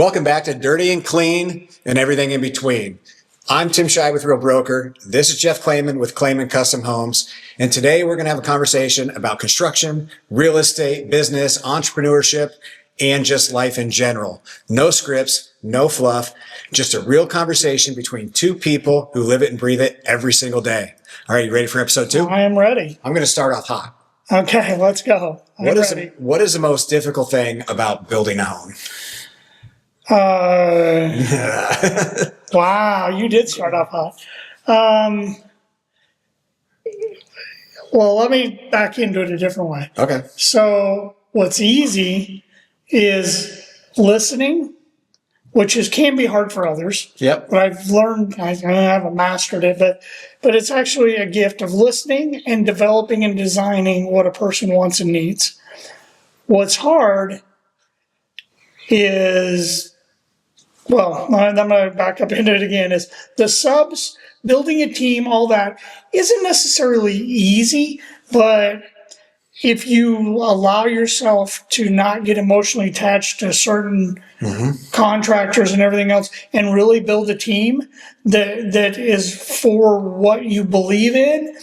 Welcome back to Dirty and Clean and everything in between. I'm Tim Scheib with Real Broker. This is Jeff Claman with Claman Custom Homes. And today we're going to have a conversation about construction, real estate, business, entrepreneurship, and just life in general. No scripts, no fluff, just a real conversation between two people who live it and breathe it every single day. All right, you ready for episode 2? I am ready. I'm going to start off hot. Okay, let's go. What is the most difficult thing about building a home? Wow, you did start off hot. Well, let me back into it a different way. Okay. So what's easy is listening, which can be hard for others. Yep. But I've learned, I haven't mastered it, but it's actually a gift of listening and developing and designing what a person wants and needs. What's hard is, well, I'm going to back up into it again, is the subs, building a team, all that isn't necessarily easy, but if you allow yourself to not get emotionally attached to certain contractors and everything else and really build a team that is for what you believe in,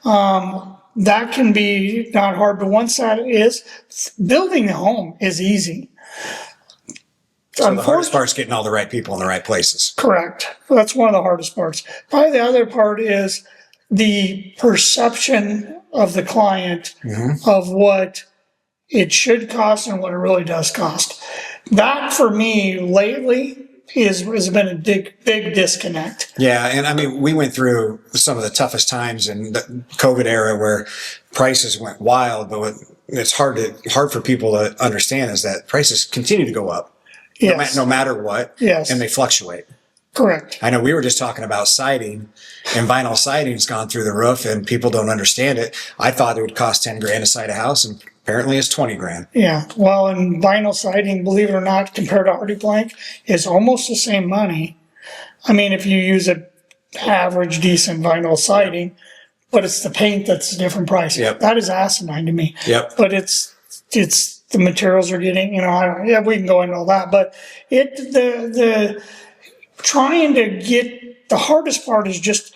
that can be not hard. But once that is, building a home is easy. So the hardest part is getting all the right people in the right places. Correct. That's one of the hardest parts. Probably the other part is the perception of the client of what it should cost and what it really does cost. That, for me, lately has been a big disconnect. Yeah, and I mean, we went through some of the toughest times in the COVID era where prices went wild, but what it's hard for people to understand is that prices continue to go up. Yes. No matter what, Yes. And they fluctuate. Correct. I know we were just talking about siding, and vinyl siding's gone through the roof, and people don't understand it. I thought it would cost $10,000 to side a house, and apparently it's $20,000. Yeah. Well, and vinyl siding, believe it or not, compared to hardy plank, is almost the same money. I mean, if you use an average, decent vinyl siding, but it's the paint that's a different price. Yep. That is asinine to me. Yep. But it's the materials are getting, we can go into all that, but the trying to get, the hardest part is just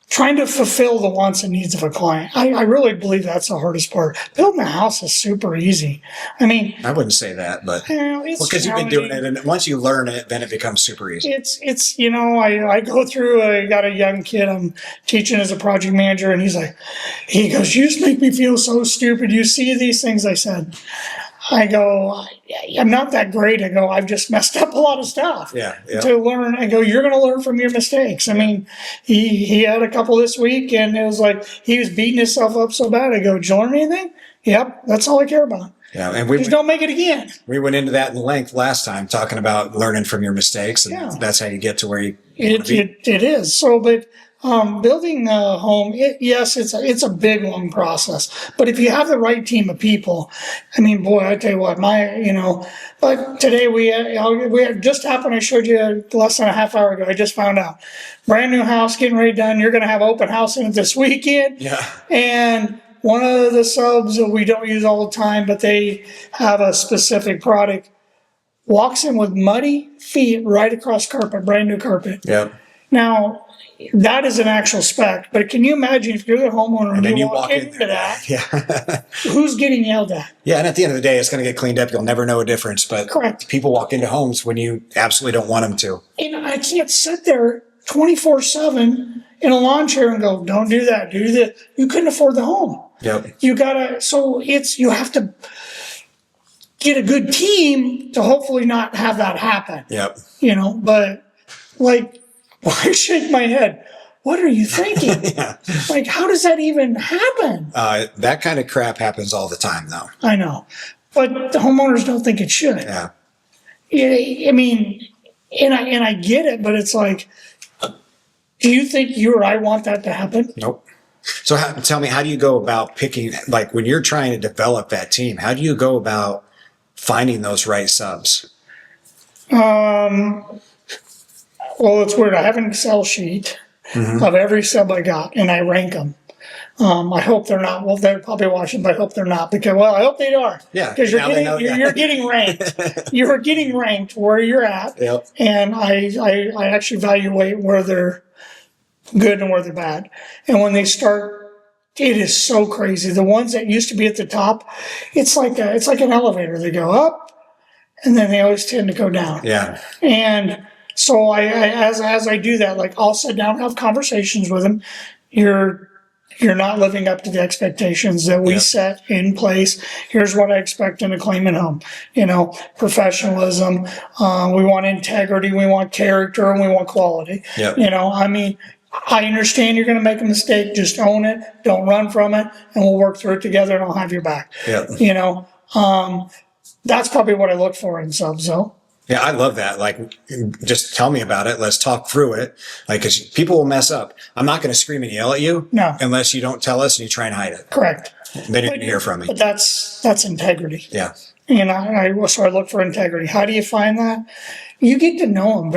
trying to fulfill the wants and needs of a client. I really believe that's the hardest part. Building a house is super easy. I mean, I wouldn't say that, but because you've been doing it, and once you learn it, then it becomes super easy. It's I go through, I got a young kid I'm teaching as a project manager, and he goes, you just make me feel so stupid. You see these things, I go, I'm not that great. I go, I've just messed up a lot of stuff to learn. I go, you're going to learn from your mistakes. I mean, he had a couple this week, and it was like he was beating himself up so bad. I go, did you learn anything? Yep, that's all I care about. Yeah, and just don't make it again. We went into that in length last time, talking about learning from your mistakes, and that's how you get to where you want to be. It is. So, but building a home, yes, it's a big, long process. But if you have the right team of people, I mean, boy, I tell you what, but today we had just happened. I showed you less than a half hour ago. I just found out, brand new house getting ready done. You're going to have open house in it this weekend. Yeah. And one of the subs that we don't use all the time, but they have a specific product, walks in with muddy feet right across carpet, brand new carpet. Yep. Now, that is an actual spec, but can you imagine if you're the homeowner and you walk into that? Yeah. Who's getting yelled at? Yeah, and at the end of the day, it's going to get cleaned up. You'll never know a difference. But correct. People walk into homes when you absolutely don't want them to. And I can't sit there 24/7 in a lawn chair and go, don't do that, do this. You couldn't afford the home. Yep. You have to get a good team to hopefully not have that happen. Yep. But I shake my head. What are you thinking? Yeah. How does that even happen? That kind of crap happens all the time, though. I know. But the homeowners don't think it should. Yeah. I mean, and I get it, but it's like, do you think you or I want that to happen? Nope. So tell me, how do you go about picking, when you're trying to develop that team, how do you go about finding those right subs? Well, it's weird. I have an Excel sheet of every sub I got, and I rank them. I hope they're not. Well, they're probably watching, but I hope they're not because, well, I hope they are. Yeah, Because now they know, yeah. you're getting ranked. You're getting ranked where you're at. Yep. And I actually evaluate where they're good and where they're bad. And when they start, it is so crazy. The ones that used to be at the top, it's like an elevator. They go up and then they always tend to go down. Yeah. And so as I do that, like I'll sit down and have conversations with them. You're not living up to the expectations that we set in place. Here's what I expect in a claimant home. Professionalism. We want integrity. We want character, and we want quality. Yep. I understand you're going to make a mistake. Just own it. Don't run from it, and we'll work through it together, and I'll have your back. Yep. That's probably what I look for in subs, though. Yeah, I love that. Like, just tell me about it. Let's talk through it. Like, because people will mess up. I'm not going to scream and yell at you unless you don't tell us and you try and hide it. Correct. Then you're going to hear from me. But that's integrity. Yeah. So I look for integrity. How do you find that? You get to know them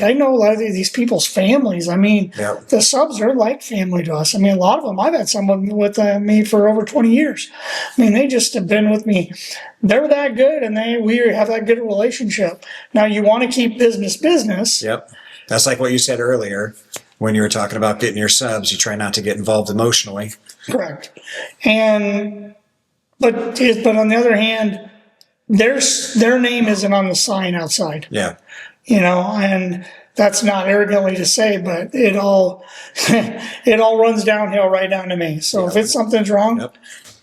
I know a lot of these people's families. The subs are like family to us. A lot of them, I've had someone with me for over 20 years. They just have been with me. They're that good and we have that good a relationship. Now you want to keep business. Yep. That's like what you said earlier when you were talking about getting your subs. You try not to get involved emotionally. Correct. But on the other hand, their name isn't on the sign outside. Yeah. And that's not arrogantly to say, but it all runs downhill right down to me. So if something's wrong,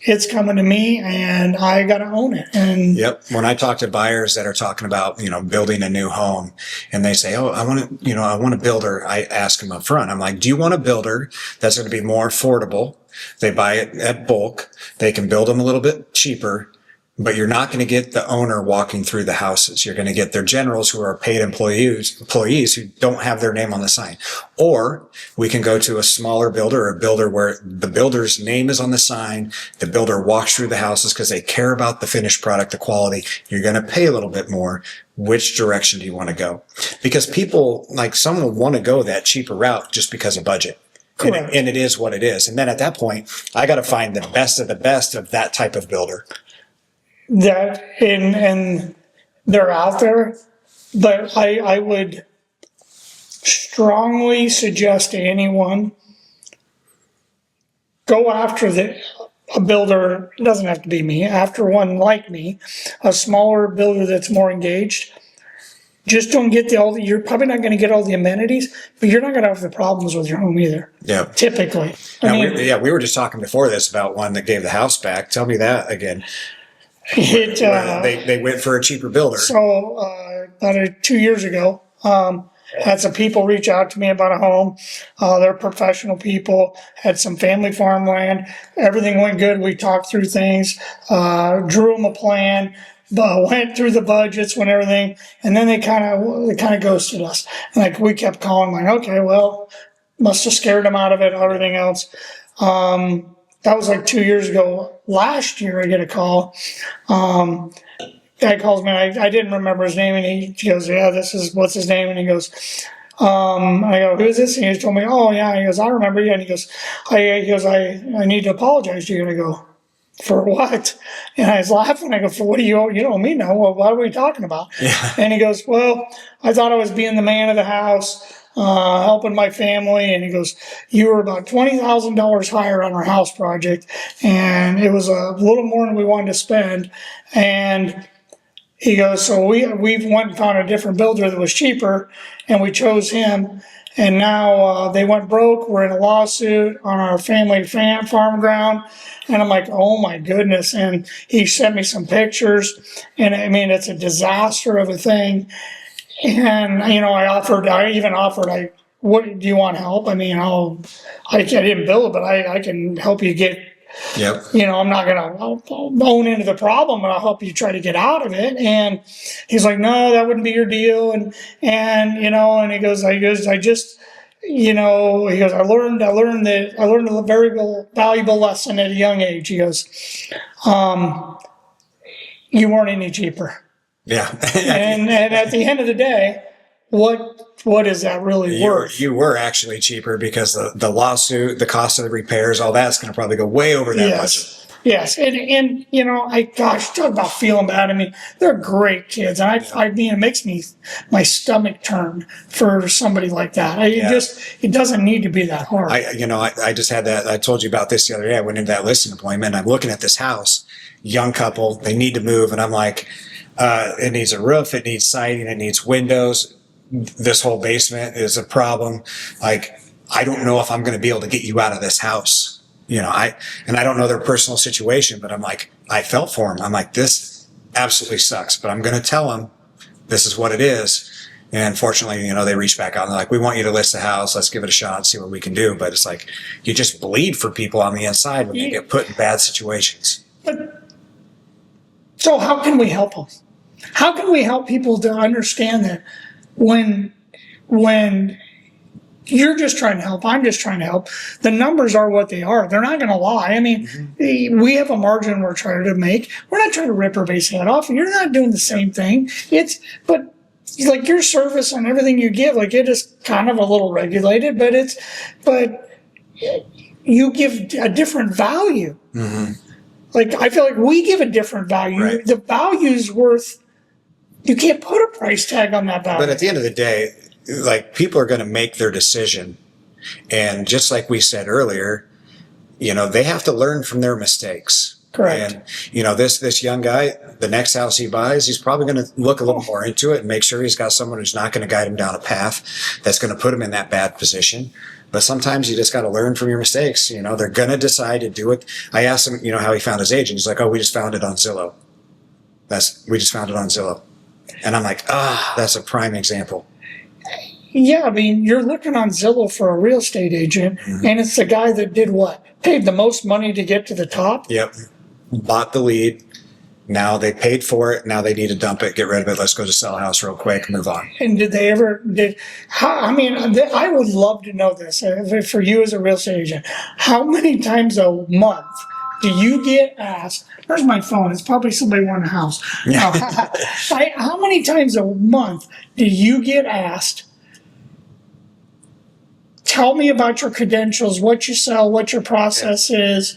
it's coming to me and I got to own it. And when I talk to buyers that are talking about, building a new home and they say, oh, I want a builder. I ask them up front. I'm like, do you want a builder that's going to be more affordable? They buy it at bulk. They can build them a little bit cheaper, but you're not going to get the owner walking through the houses. You're going to get their generals who are paid employees who don't have their name on the sign. Or we can go to a smaller builder or a builder where the builder's name is on the sign. The builder walks through the houses because they care about the finished product, the quality. You're going to pay a little bit more. Which direction do you want to go? Because people, some will want to go that cheaper route just because of budget. And it is what it is. And then at that point, I got to find the best of that type of builder. And they're out there, but I would strongly suggest to anyone go after a builder. It doesn't have to be me. After one like me, a smaller builder that's more engaged. Just don't get you're probably not going to get all the amenities, but you're not going to have the problems with your home either. Yeah. Typically. We were just talking before this about one that gave the house back. Tell me that again. They went for a cheaper builder. So about 2 years ago, had some people reach out to me about a home. They're professional people, had some family farmland. Everything went good. We talked through things, drew them a plan, went through the budgets, went everything, and then they kind of ghosted us. And we kept calling, okay, well, must have scared them out of it, everything else. That was 2 years ago. Last year, I get a call. Guy calls me, and I didn't remember his name, and he goes, yeah, what's his name? And he goes, I go, who is this? And he told me, oh, yeah. He goes, I remember you. And he goes, I need to apologize to you. And I go, for what? And I was laughing. I go, for what do you don't me know? Well, what are we talking about? Yeah. And he goes, well, I thought I was being the man of the house, helping my family. And he goes, you were about $20,000 higher on our house project. And it was a little more than we wanted to spend. And he goes, so we went and found a different builder that was cheaper, and we chose him. And now they went broke. We're in a lawsuit on our family farm ground. And I'm like, oh my goodness. And he sent me some pictures. And it's a disaster of a thing. And, I even offered, what do you want help? I didn't build it, but I can help you get, I'm not going to own into the problem, but I'll help you try to get out of it. And he's like, no, that wouldn't be your deal. And he goes, I learned a very valuable lesson at a young age. He goes, you weren't any cheaper. Yeah. and at the end of the day, what what is that really worth? You were actually cheaper because the lawsuit, the cost of the repairs, all that's going to probably go way over that budget. Yes, and you know, talk about feeling bad. I mean, they're great kids, and I mean, it makes my stomach turn for somebody like that. It doesn't need to be that hard. I just had that. I told you about this the other day. I went into that listing appointment. I'm looking at this house, young couple. They need to move, and I'm like, it needs a roof, it needs siding, it needs windows. This whole basement is a problem. Like, I don't know if I'm going to be able to get you out of this house. I don't know their personal situation, but I'm like, I felt for them. I'm like, this absolutely sucks, but I'm going to tell them this is what it is. And fortunately, they reach back out and they're like, we want you to list the house. Let's give it a shot and see what we can do. But it's like, you just bleed for people on the inside when they get put in bad situations. So how can we help them? How can we help people to understand that when you're just trying to help, I'm just trying to help, the numbers are what they are. They're not going to lie. I mean, we have a margin we're trying to make. We're not trying to rip our base head off. You're not doing the same thing. But like your service and everything you give, like it is kind of a little regulated, but you give a different value. Mm-hmm. Like, I feel like we give a different value. Right. The value's worth, you can't put a price tag on that value. But at the end of the day, like, people are going to make their decision. And just like we said earlier, they have to learn from their mistakes. Correct. And, this young guy, the next house he buys, he's probably going to look a little more into it and make sure he's got someone who's not going to guide him down a path that's going to put him in that bad position. But sometimes you just got to learn from your mistakes. They're going to decide to do it. I asked him, how he found his agent. He's like, oh, we just found it on Zillow. We just found it on Zillow. And I'm like, that's a prime example. Yeah, I mean, you're looking on Zillow for a real estate agent, and it's the guy that did what? Paid the most money to get to the top? Yep. Bought the lead. Now they paid for it. Now they need to dump it, get rid of it. Let's go to sell a house real quick, move on. And I would love to know this for you as a real estate agent. How many times a month do you get asked? Where's my phone? It's probably somebody wanting a house. How many times a month do you get asked, tell me about your credentials, what you sell, what your process is,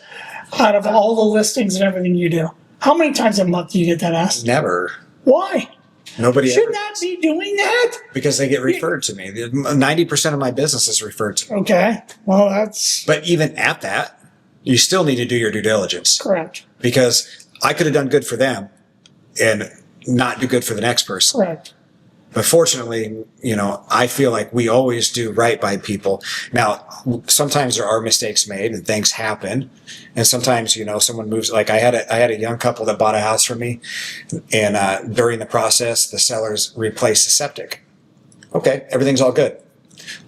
out of all the listings and everything you do? How many times a month do you get that asked? Never. Why? Nobody should not be doing that. Because they get referred to me. 90% of my business is referred to me. Okay. Well, that's... But even at that, you still need to do your due diligence. Correct. Because I could have done good for them and not do good for the next person. Correct. But fortunately, I feel like we always do right by people. Now, sometimes there are mistakes made and things happen. And sometimes, someone moves. Like I had a young couple that bought a house from me, and during the process, the sellers replaced the septic. Okay, everything's all good.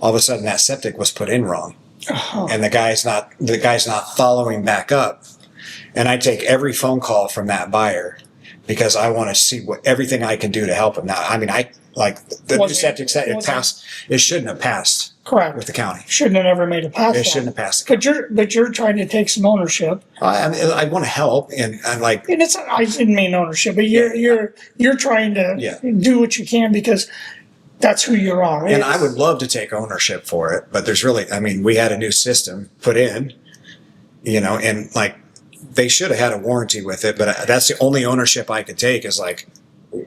All of a sudden, that septic was put in wrong, and the guy's not following back up. And I take every phone call from that buyer because I want to see everything I can do to help him. Now, I mean, the new septic set, it passed. It shouldn't have passed. Correct. With the county. Shouldn't have never made it past. It shouldn't have passed. But you're trying to take some ownership. I want to help, and I'm like. And I didn't mean ownership, but you're trying to do what you can because that's who you are. And I would love to take ownership for it, but there's really, we had a new system put in, and they should have had a warranty with it, but that's the only ownership I could take is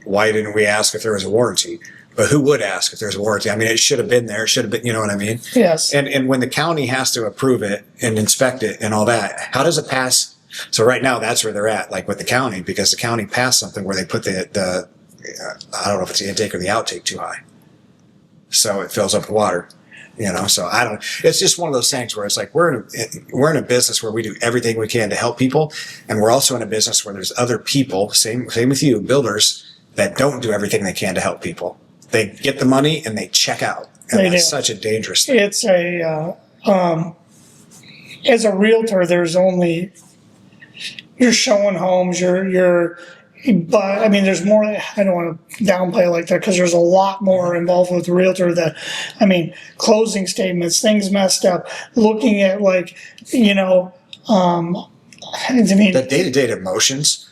why didn't we ask if there was a warranty? But who would ask if there's a warranty? It should have been there. It should have been, you know what I mean? Yes. And when the county has to approve it and inspect it and all that, how does it pass? So right now, that's where they're at, with the county, because the county passed something where they put the I don't know if it's the intake or the outtake too high. So it fills up with water, so it's just one of those things where it's we're in a business where we do everything we can to help people. And we're also in a business where there's other people, same with you, builders, that don't do everything they can to help people. They get the money and they check out. And that's such a dangerous thing. It's as a realtor, there's only, you're showing homes, but there's more. I don't want to downplay like that because there's a lot more involved with the realtor closing statements, things messed up, looking at the day-to-day emotions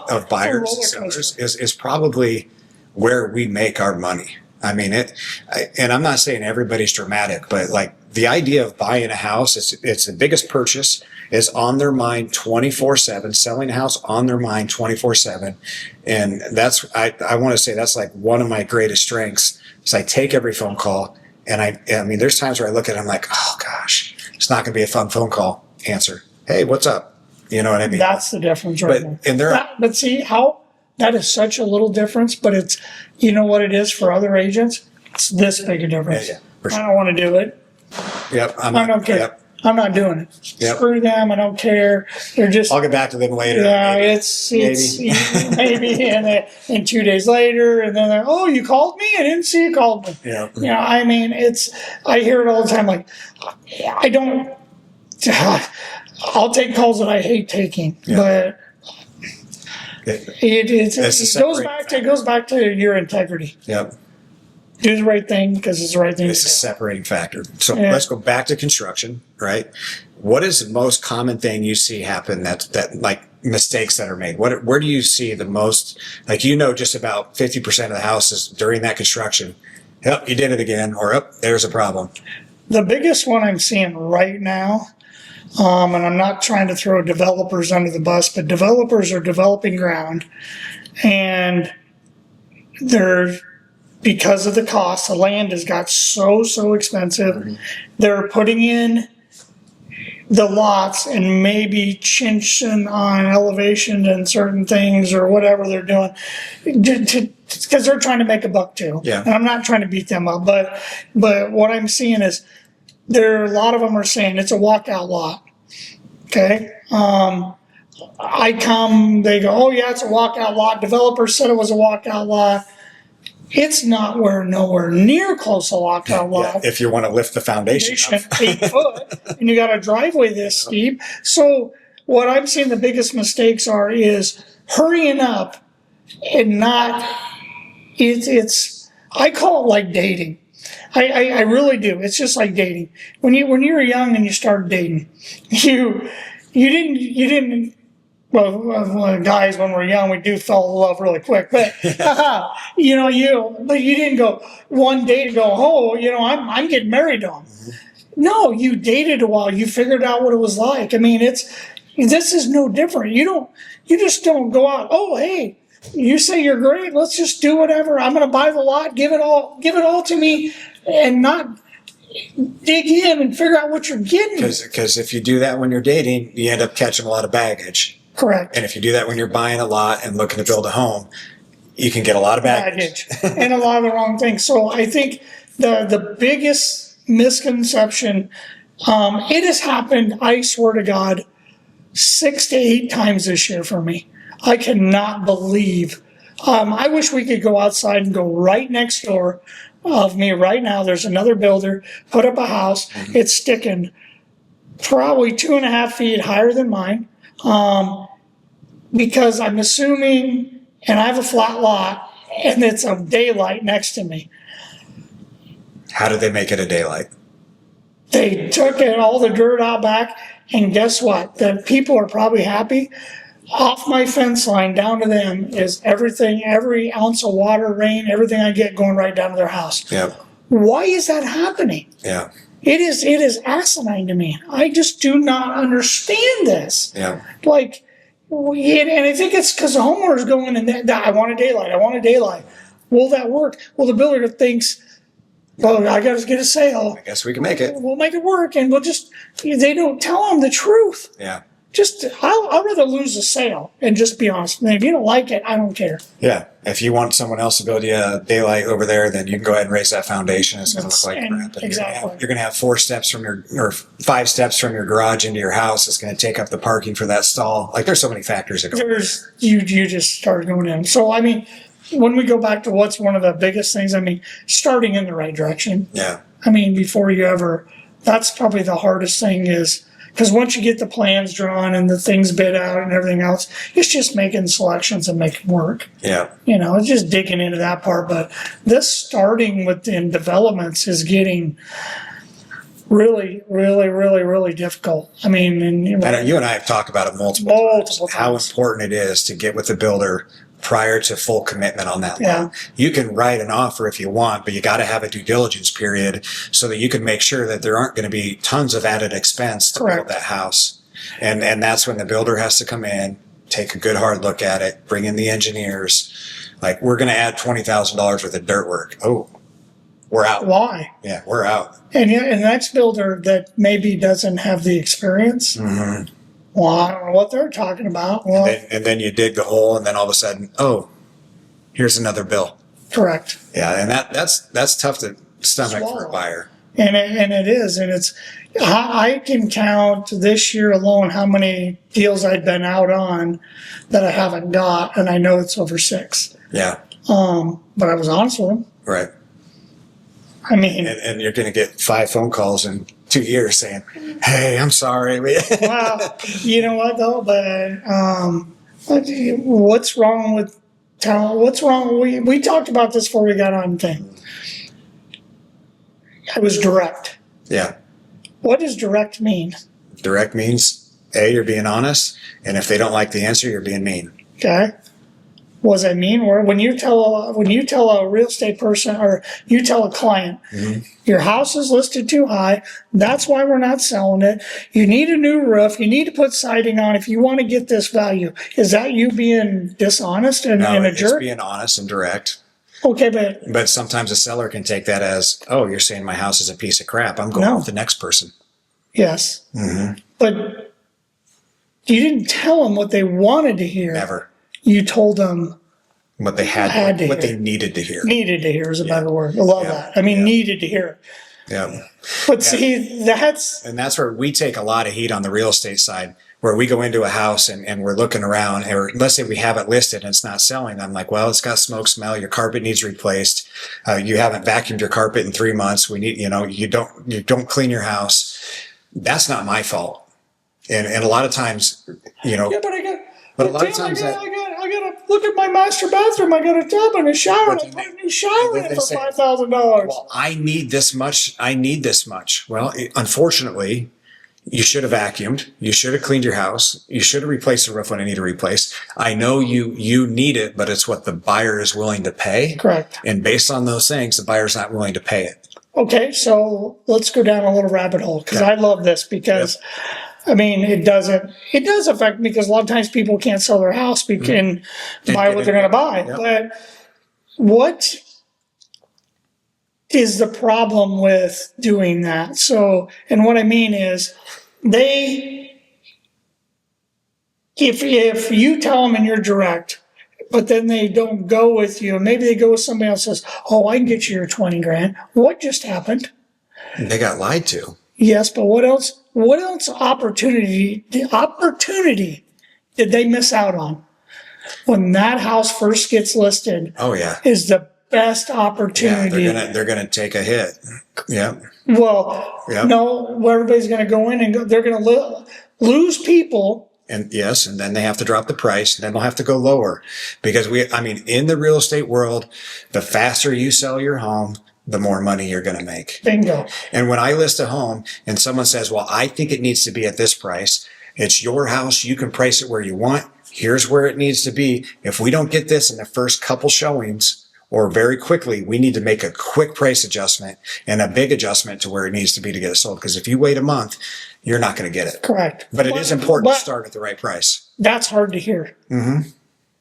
of buyers and sellers is probably where we make our money. I mean, and I'm not saying everybody's dramatic, but like the idea of buying a house, it's the biggest purchase, is on their mind 24/7, selling a house on their mind 24/7. And I want to say that's like one of my greatest strengths is I take every phone call. And I mean, there's times where I look at it, I'm like, oh gosh, it's not going to be a fun phone call. Answer. Hey, what's up? You know what I mean? That's the difference right there. But see how that is such a little difference, but it's, you know what it is for other agents? It's this big a difference. Yeah, for sure. I don't want to do it. Yep. I don't care. Yep. I'm not doing it. Yep. Screw them. I don't care. They're just. I'll get back to them later. Yeah, maybe. it's maybe, and 2 days later, and then oh, you called me? I didn't see you called me. Yeah. You know, I mean, I hear it all the time. Like, I don't. I'll take calls that I hate taking, but it goes back to your integrity. Yep. Do the right thing because it's the right thing to do. It's a separating factor. So let's go back to construction, right? What is the most common thing you see happen that like mistakes that are made? Where do you see the most, like, just about 50% of the houses during that construction, yep, you did it again, or there's a problem. The biggest one I'm seeing right now, and I'm not trying to throw developers under the bus, but developers are developing ground, and because of the cost, the land has got so expensive. Mm-hmm. They're putting in the lots and maybe chinching on elevation and certain things or whatever they're doing because they're trying to make a buck too. Yeah. And I'm not trying to beat them up, but what I'm seeing is a lot of them are saying it's a walkout lot. Okay. They go, oh yeah, it's a walkout lot. Developers said it was a walkout lot. It's nowhere near close to lockout lot. Yeah, if you want to lift the foundation up. 8 foot, and you got a driveway this steep. So what I'm seeing the biggest mistakes is hurrying up and not. I call it like dating. I really do. It's just like dating. When you were young and you started dating, you didn't. Well, guys, when we're young, we do fall in love really quick. But you didn't go one day to go, oh, I'm getting married to him. Mm-hmm. No, you dated a while. You figured out what it was like. I mean, this is no different. You just don't go out. Oh, hey, you say you're great. Let's just do whatever. I'm going to buy the lot. Give it all to me, and not dig in and figure out what you're getting. Because if you do that when you're dating, you end up catching a lot of baggage. Correct. And if you do that when you're buying a lot and looking to build a home, you can get a lot of baggage. And a lot of the wrong things. So I think the biggest misconception, it has happened, I swear to God, 6 to 8 times this year for me. I cannot believe. I wish we could go outside and go right next door of me right now. There's another builder, put up a house. Mm-hmm. It's sticking probably 2.5 feet higher than mine. Because I'm assuming, and I have a flat lot, and it's a daylight next to me. How did they make it a daylight? They took all the dirt out back, and guess what? The people are probably happy. Off my fence line down to them is everything, every ounce of water, rain, everything I get going right down to their house. Yeah. Why is that happening? Yeah. It is asinine to me. I just do not understand this. Yeah. Like, and I think it's because the homeowners go in and I want a daylight. I want a daylight. Will that work? Well, the builder thinks, well, I got to get a sale. I guess we can make it. We'll make it work, and they don't tell them the truth. Yeah. I'd rather lose a sale and just be honest. If you don't like it, I don't care. Yeah. If you want someone else to build you a daylight over there, then you can go ahead and raise that foundation. It's going to look like crap. Exactly. You're going to have 4 steps or 5 steps from your garage into your house. It's going to take up the parking for that stall. Like, there's so many factors that go. You just start going in. So, I mean, when we go back to what's one of the biggest things, I mean, starting in the right direction. Yeah. I mean, that's probably the hardest thing is, because once you get the plans drawn and the things bid out and everything else, it's just making selections and making work. Yeah. It's just digging into that part. But this starting within developments is getting really, really, really, really difficult. I mean, you and I have talked about it multiple times. How important it is to get with the builder prior to full commitment on that Yeah. loan. You can write an offer if you want, but you got to have a due diligence period so that you can make sure that there aren't going to be tons of added expense to build that house. And that's when the builder has to come in, take a good hard look at it, bring in the engineers. Like, we're going to add $20,000 worth of dirt work. Oh, we're out. Why? Yeah, we're out. And the next builder that maybe doesn't have the experience, well, I don't know what they're talking about. Well, And then you dig the hole, and then all of a sudden, oh, here's another bill. correct. Yeah, and that's tough to stomach for a buyer. And it is, and it's. I can count this year alone how many deals I've been out on that I haven't got, and I know it's over 6. Yeah. But I was honest with them. Right. I mean, And you're going to get 5 phone calls in 2 years saying, "Hey, I'm sorry." well, you know what though? But what's wrong with talent? What's wrong? We talked about this before we got on thing. I was direct. Yeah. What does direct mean? Direct means you're being honest, and if they don't like the answer, you're being mean. Okay. Was I mean? Where when you tell a real estate person or you tell a client, your house is listed too high. That's why we're not selling it. You need a new roof. You need to put siding on if you want to get this value. Is that you being dishonest and a jerk? It's being honest and direct. Okay, But sometimes a seller can take that as, "Oh, you're saying my house is a piece of crap. I'm going with the next person." yes, but you didn't tell them what they wanted to hear. Never. You told them What they Had to what hear. they needed to hear. needed to hear is a better word. I love that. I mean, needed to hear it. Yeah. But see, that's And that's where we take a lot of heat on the real estate side, where we go into a house and we're looking around, or let's say we have it listed and it's not selling. I'm like, well, it's got smoke smell. Your carpet needs replaced. You haven't vacuumed your carpet in 3 months. We need, you don't clean your house. That's not my fault. And a lot of times, yeah, but I got. But a lot of Tim, times I gotta look at my master bathroom. I got a tub and a shower. And I put a new shower in for $5,000. well, I need this much. I need this much. Well, unfortunately, you should have vacuumed. You should have cleaned your house. You should have replaced the roof when it needed replaced. I know you need it, but it's what the buyer is willing to pay. Correct. And based on those things, the buyer's not willing to pay it. Okay, so let's go down a little rabbit hole because I love this because. I mean, it does affect me because a lot of times people can't sell their house and buy what they're going to buy. Yep. But what is the problem with doing that? So, and what I mean is if you tell them and you're direct, but then they don't go with you, maybe they go with somebody else and says, "Oh, I can get you your 20 grand. What just happened?" They got lied to. Yes, but what else opportunity did they miss out on? When that house first gets listed, Oh yeah. is the best Yeah, opportunity. they're gonna take a hit. Yeah. Well, Yep. no, everybody's going to go in and they're going to lose people. And yes, and then they have to drop the price, and then they'll have to go lower. Because in the real estate world, the faster you sell your home, the more money you're going to make. Bingo. And when I list a home and someone says, "Well, I think it needs to be at this price," it's your house. You can price it where you want. Here's where it needs to be. If we don't get this in the first couple showings or very quickly, we need to make a quick price adjustment and a big adjustment to where it needs to be to get it sold. Because if you wait a month, you're not going to get it. Correct. But it is important to start at the right price. That's hard to hear.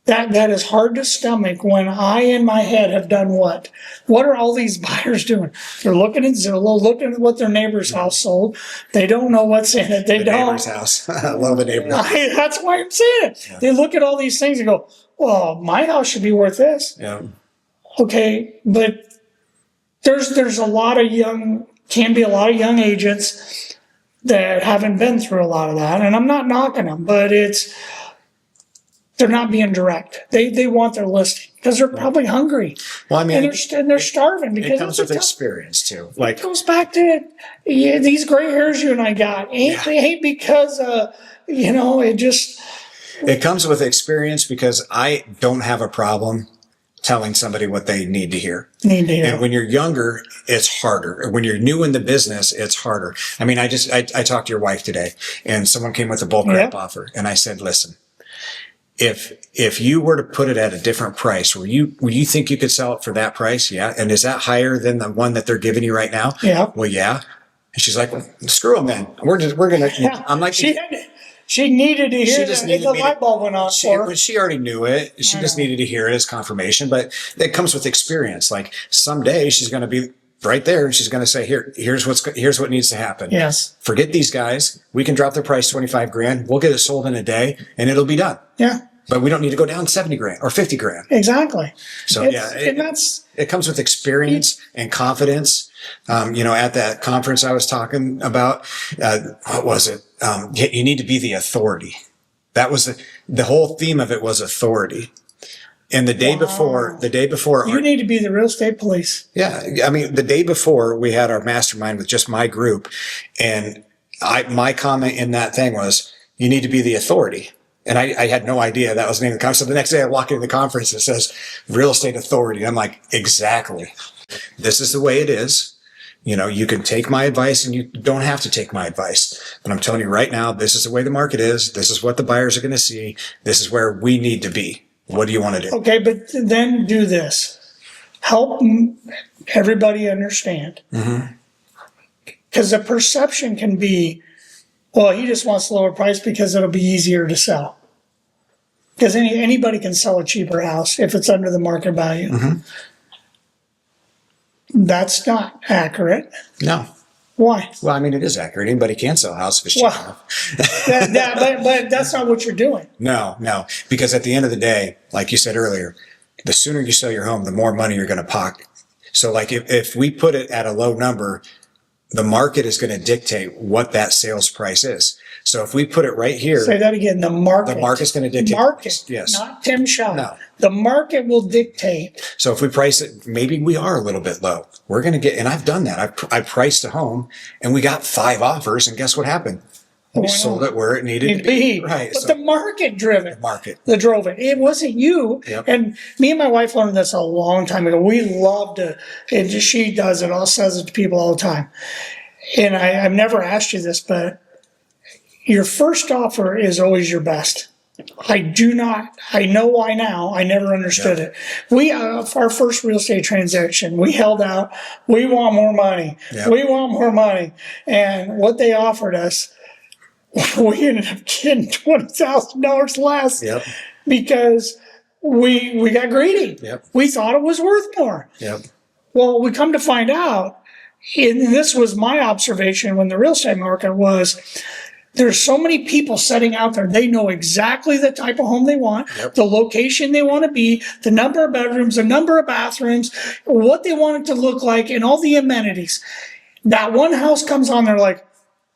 That is hard to stomach when I in my head have done what? What are all these buyers doing? They're looking at Zillow, looking at what their neighbor's house sold. They don't know what's in it. They don't. Neighbor's house. I love the neighbor's house. That's why I'm saying it. Yeah. They look at all these things and go, "Well, my house should be worth this." Yeah. Okay, but there's a lot of young agents that haven't been through a lot of that, and I'm not knocking them, but they're not being direct. They want their listing because they're probably hungry. Well, I mean, and they're starving because it comes with experience too. Like, it goes back to these gray hairs you and I got. Ain't because it just. It comes with experience because I don't have a problem telling somebody what they need to hear. And when you're younger, it's harder. When you're new in the business, it's harder. I mean, I talked to your wife today, and someone came with a bulk wrap offer, and I said, "Listen, if you were to put it at a different price, will you think you could sell it for that price? Yeah. And is that higher than the one that they're giving you right now? Yeah. Well, yeah. And she's like, well, screw them then. We're going to, Yeah. I'm like, She needed to hear that the light bulb went on for her. She already knew it. She just needed to hear it as confirmation, but it comes with experience. Like someday she's going to be right there and she's going to say, here's what needs to happen. Yes. Forget these guys. We can drop their price 25 grand. We'll get it sold in a day and it'll be done. Yeah. But we don't need to go down 70 grand or 50 grand. Exactly. So it comes with experience and confidence. At that conference I was talking about, what was it? You need to be the authority. That was the whole theme of it was authority. And the day before, you need to be the real estate police. Yeah. I mean, the day before we had our mastermind with just my group, and my comment in that thing was, you need to be the authority. And I had no idea that was the name of the conference. So the next day I walk into the conference, it says real estate authority. I'm like, exactly. This is the way it is. You can take my advice and you don't have to take my advice. But I'm telling you right now, this is the way the market is. This is what the buyers are going to see. This is where we need to be. What do you want to do? Okay, but then do this. Help everybody understand. Because the perception can be, well, he just wants a lower price because it'll be easier to sell. Because anybody can sell a cheaper house if it's under the market value. That's not accurate. No. Why? Well, I mean, it is accurate. Anybody can sell a house if it's cheap enough. But that's not what you're doing. No. Because at the end of the day, like you said earlier, the sooner you sell your home, the more money you're going to pocket. So like if we put it at a low number, the market is going to dictate what that sales price is. So if we put it right here. Say that again, the market. The market's going to dictate. Market, yes. Not Tim Scheib. No. The market will dictate. So if we price it, maybe we are a little bit low. We're going to get, and I've done that. I priced a home and we got 5 offers and guess what happened? We sold it where it needed to be. Right. But the market driven. The market. That drove it. It wasn't you. Yep. And me and my wife learned this a long time ago. We love to, and she does it, says it to people all the time. And I've never asked you this, but your first offer is always your best. I know why now. I never understood it. We, our first real estate transaction, we held out. We want more money. Yep. We want more money. And what they offered us, we ended up getting $20,000 less. Yep. Because we got greedy. Yep. We thought it was worth more. Yep. Well, we come to find out, and this was my observation when the real estate market was, there's so many people sitting out there. They know exactly the type of home they want, the location they want to be, the number of bedrooms, the number of bathrooms, what they want it to look like, and all the amenities. That one house comes on, they're like,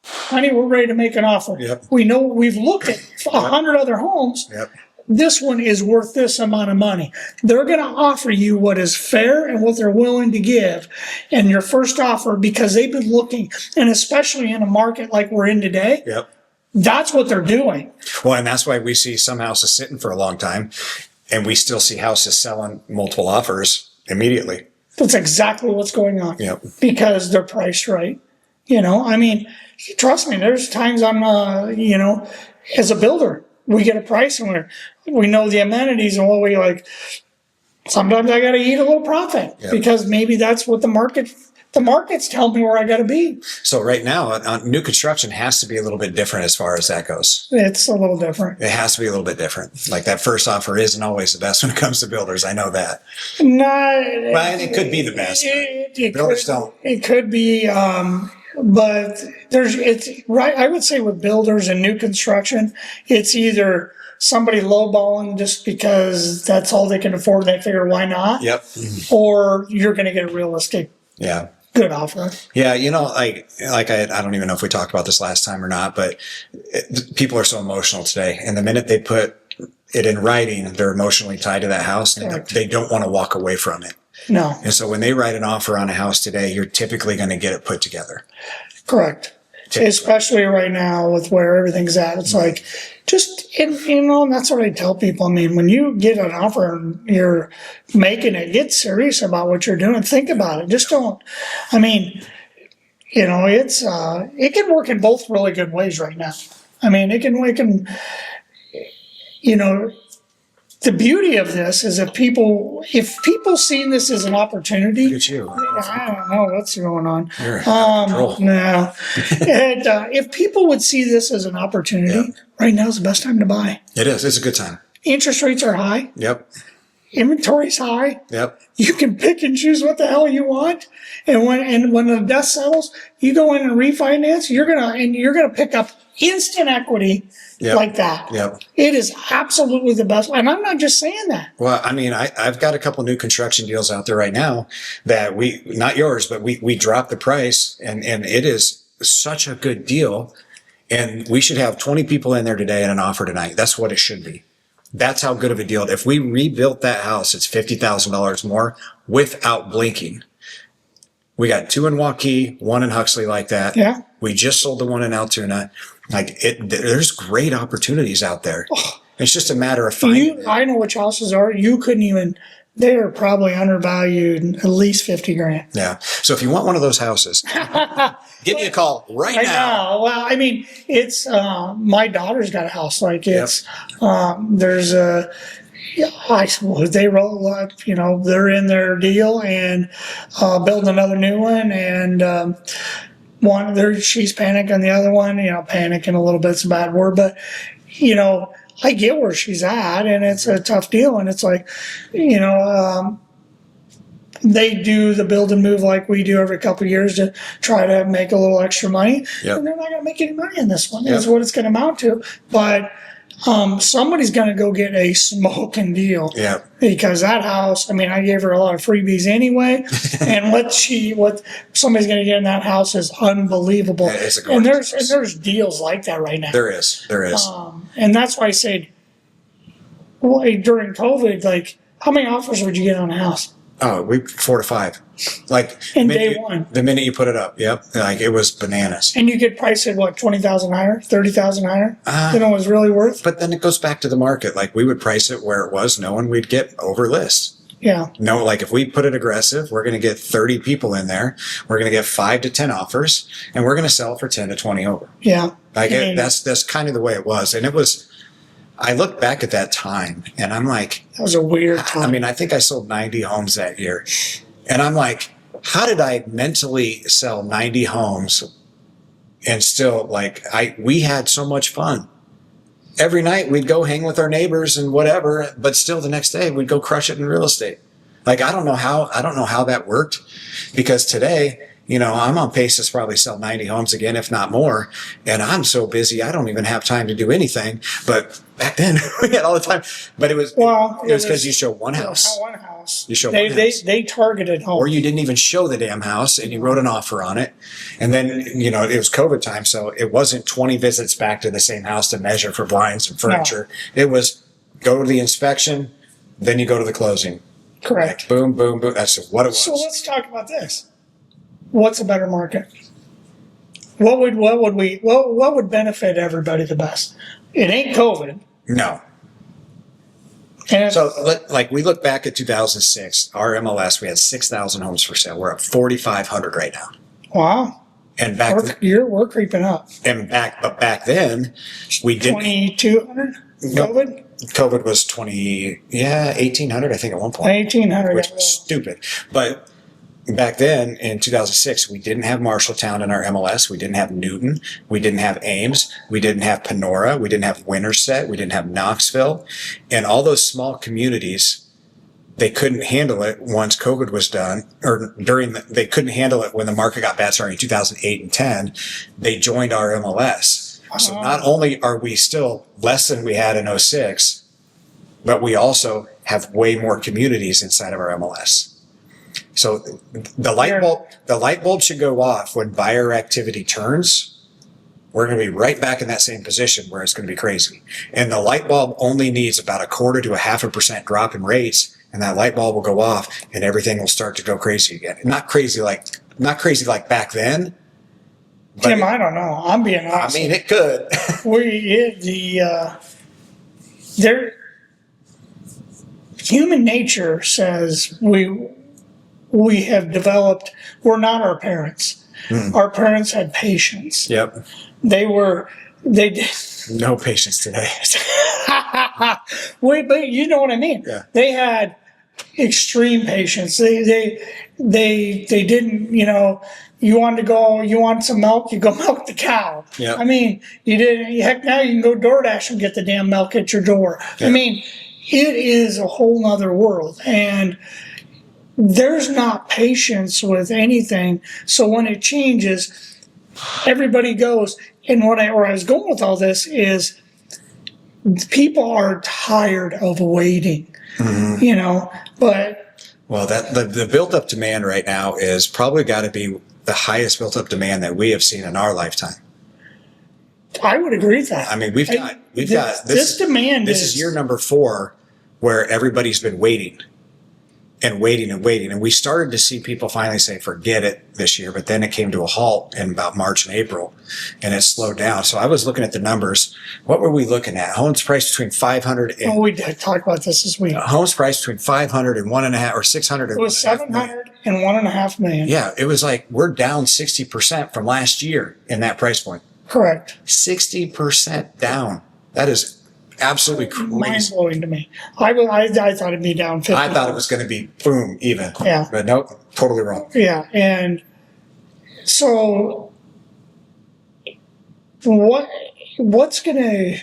honey, we're ready to make an offer. Yep. We know we've looked at 100 other homes. Yep. This one is worth this amount of money. They're going to offer you what is fair and what they're willing to give. And your first offer, because they've been looking, and especially in a market like we're in today, that's what they're doing. Well, and that's why we see some houses sitting for a long time, and we still see houses selling multiple offers immediately. That's exactly what's going on. Yep. Because they're priced right. I mean, trust me, there's times I'm, as a builder, we get a price and we know the amenities and what we like. Sometimes I got to eat a little profit because maybe that's what the market's telling me where I got to be. So right now, new construction has to be a little bit different as far as that goes. It's a little different. It has to be a little bit different. Like that first offer isn't always the best when it comes to builders. I know that. No, well, it could be the best. Builders don't. It could be. But it's right. I would say with builders and new construction, it's either somebody lowballing just because that's all they can afford. They figure, why not? Yep. Or you're going to get a realistic, good offer. Yeah, like I don't even know if we talked about this last time or not, but people are so emotional today, and the minute they put it in writing, they're emotionally tied to that house, and they don't want to walk away from it. No. And so when they write an offer on a house today, you're typically going to get it put together. Correct. Typically. Especially right now with where everything's at. It's like, and that's what I tell people. I mean, when you get an offer and you're making it, get serious about what you're doing. Think about it. Just don't, it can work in both really good ways right now. I mean, it can, the beauty of this is if people see this as an opportunity, Look at you. I don't know what's going on. You're out of control. No. And if people would see this as an opportunity, right now is the best time to buy. It is. It's a good time. Interest rates are high. Yep. Inventory's high. Yep. You can pick and choose what the hell you want. And when the dust settles, you go in and refinance, you're gonna pick up instant equity like that. Yep. It is absolutely the best. And I'm not just saying that. Well, I mean, I've got a couple new construction deals out there right now that not yours, but we dropped the price and it is such a good deal. And we should have 20 people in there today and an offer tonight. That's what it should be. That's how good of a deal. If we rebuilt that house, it's $50,000 more without blinking. We got 2 in Waukee, 1 in Huxley like that. Yeah. We just sold the 1 in Altoona. There's great opportunities out there. Oh, it's just a matter of finding it. I know which houses are. You couldn't even, they are probably undervalued at least $50,000. Yeah. So if you want one of those houses, give me a call right now. Well, I mean, it's, my daughter's got a house like it's, there's a, they roll up, they're in their deal and build another new one. And she's panicking, the other one, panicking a little bit's a bad word, but, I get where she's at and it's a tough deal. And it's like, they do the build and move like we do every couple of years to try to make a little extra money. Yep. And they're not going to make any money in this one. That's what it's going to amount to. But somebody's going to go get a smoking deal. Yeah. Because that house, I mean, I gave her a lot of freebies anyway. And what somebody's going to get in that house is unbelievable. Yeah, it's a gorgeous and there's deals like that right now. There is. And that's why I said, during COVID, like, how many offers would you get on a house? Oh, 4 to 5. Like in day one. The minute you put it up, yep. Like it was bananas. And you get priced at what, 20,000 higher, 30,000 higher? It was really worth. But then it goes back to the market. Like we would price it where it was, knowing we'd get over list. Yeah. No, like if we put it aggressive, we're going to get 30 people in there. We're going to get 5 to 10 offers, and we're going to sell for 10 to 20 over. Yeah. Like that's kind of the way it was, and it was. I look back at that time and I'm like, that was a weird time. I mean, I think I sold 90 homes that year. And I'm like, how did I mentally sell 90 homes and still we had so much fun. Every night we'd go hang with our neighbors and whatever, but still the next day we'd go crush it in real estate. Like, I don't know how that worked, because today, I'm on pace to probably sell 90 homes again, if not more. And I'm so busy, I don't even have time to do anything. But back then, we had all the time. But it was because you show one house. One house. You show one house. They targeted homes. Or you didn't even show the damn house and you wrote an offer on it. And then, it was COVID time. So it wasn't 20 visits back to the same house to measure for blinds and furniture. No. It was go to the inspection, then you go to the closing. Correct. Like, boom, boom, boom. That's what it was. So let's talk about this. What's a better market? What would benefit everybody the best? It ain't COVID. No. And so we look back at 2006, our MLS, we had 6,000 homes for sale. We're at 4,500 right now. Wow. And we're creeping up. But back then we didn't. 2,200 COVID? COVID was 1,800, I think, at one point. 1,800. Which was stupid. But back then, in 2006, we didn't have Marshalltown in our MLS. We didn't have Newton. We didn't have Ames. We didn't have Panora. We didn't have Winterset. We didn't have Knoxville. And all those small communities, they couldn't handle it once COVID was done, or they couldn't handle it when the market got bad starting in 2008 and 10. They joined our MLS. So not only are we still less than we had in 06, but we also have way more communities inside of our MLS. So the light bulb should go off when buyer activity turns. We're going to be right back in that same position where it's going to be crazy. And the light bulb only needs about 1/4 to 0.5% drop in rates, and that light bulb will go off, and everything will start to go crazy again. Not crazy like back then. Tim, I don't know. I'm being honest. I mean, it could. Human nature says we have developed. We're not our parents. Our parents had patience. Yep. They were They did. No patience today. Wait, but you know what I mean. Yeah. They had extreme patience. They didn't. You wanted to go. You want some milk? You go milk the cow. Yeah. I mean, you did. Heck, now you can go DoorDash and get the damn milk at your door. Yeah. I mean, it is a whole nother world, and there's not patience with anything. So when it changes, everybody goes. And where I was going with all this is people are tired of waiting, but. Well, the built up demand right now is probably got to be the highest built up demand that we have seen in our lifetime. I would agree with that. I mean, we've got this demand. This is year number 4 where everybody's been waiting and waiting and waiting. And we started to see people finally say, forget it this year. But then it came to a halt in about March and April and it slowed down. So I was looking at the numbers. What were we looking at? Homes priced between 500 and. Oh, we did talk about this week. Homes priced between 500 and 1.5 or 600 and it was 700 and 1.5 million. Yeah. It was like we're down 60% from last year in that price point. Correct. 60% down. That is absolutely crazy. Mind blowing to me. I thought it'd be down 50. I thought it was going to be boom, even. Yeah. But nope, totally wrong. Yeah. And so what's going to,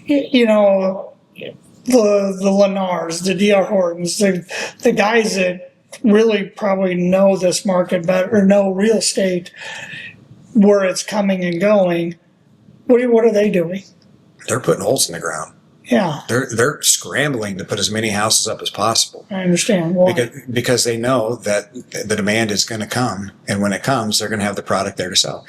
the Lennars, the D.R. Hortons, the guys that really probably know this market better or know real estate, where it's coming and going, what are they doing? They're putting holes in the ground. Yeah. They're scrambling to put as many houses up as possible. I understand. Why? Because they know that the demand is going to come, and when it comes, they're going to have the product there to sell.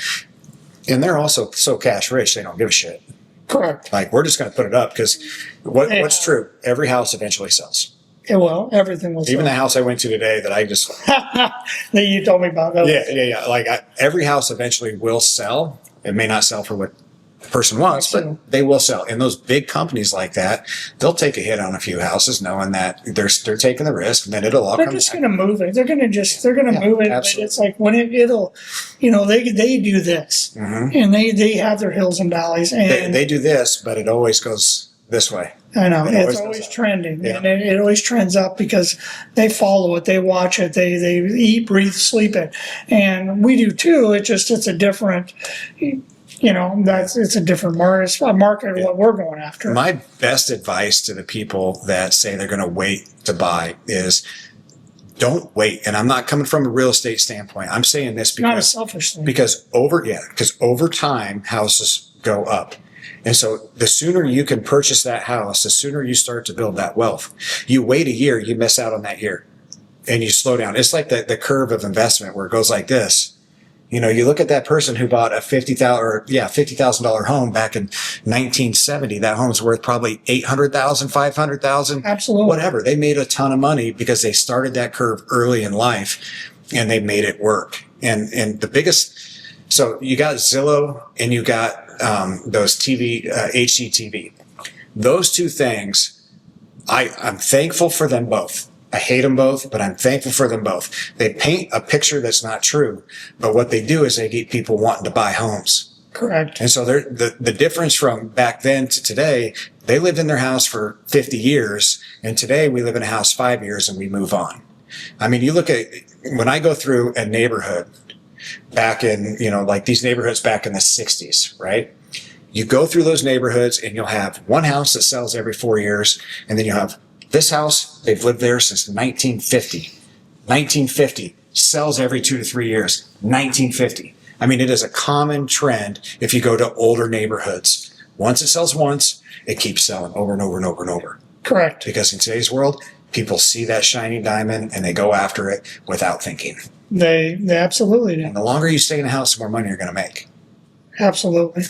And they're also so cash rich, they don't give a shit. Correct. Like, we're just going to put it up because what's true? Every house eventually sells. It will. Everything will sell. Even the house I went to today that I just... that you told me about. Yeah. Like, every house eventually will sell. It may not sell for what the person wants, but they will sell. And those big companies like that, they'll take a hit on a few houses knowing that they're taking the risk, and then it'll all come back. They're just going to move it. They're going to move it. Absolutely. It's like when it'll, they do this, and they have their hills and valleys. And They do this, but it always goes this way. I know. It It's always always goes up. trending. Yeah. And it always trends up because they follow it, they watch it, they eat, breathe, sleep it. And we do too. It's a different, it's a different market. It's a market of what we're going after. My best advice to the people that say they're going to wait to buy is don't wait. And I'm not coming from a real estate standpoint. I'm saying this Not a because, selfish thing. because over time, houses go up. And so the sooner you can purchase that house, the sooner you start to build that wealth. You wait a year, you miss out on that year and you slow down. It's like the curve of investment where it goes like this. You look at that person who bought a $50,000 home back in 1970. That home's worth probably $800,000, $500,000. Absolutely. Whatever. They made a ton of money because they started that curve early in life and they made it work. And the biggest, so you got Zillow and you got those HGTV. Those two things, I'm thankful for them both. I hate them both, but I'm thankful for them both. They paint a picture that's not true, but what they do is they get people wanting to buy homes. Correct. And so the difference from back then to today, they lived in their house for 50 years, and today we live in a house 5 years and we move on. I mean, you look at, when I go through a neighborhood back in, like these neighborhoods back in the 60s, right? You go through those neighborhoods and you'll have one house that sells every 4 years, and then you'll have this house, they've lived there since 1950. 1950, sells every 2 to 3 years. 1950. I mean, it is a common trend if you go to older neighborhoods. Once it sells once, it keeps selling over and over and over and over. Correct. Because in today's world, people see that shiny diamond and they go after it without thinking. They absolutely do. And the longer you stay in a house, the more money you're going to make. Absolutely.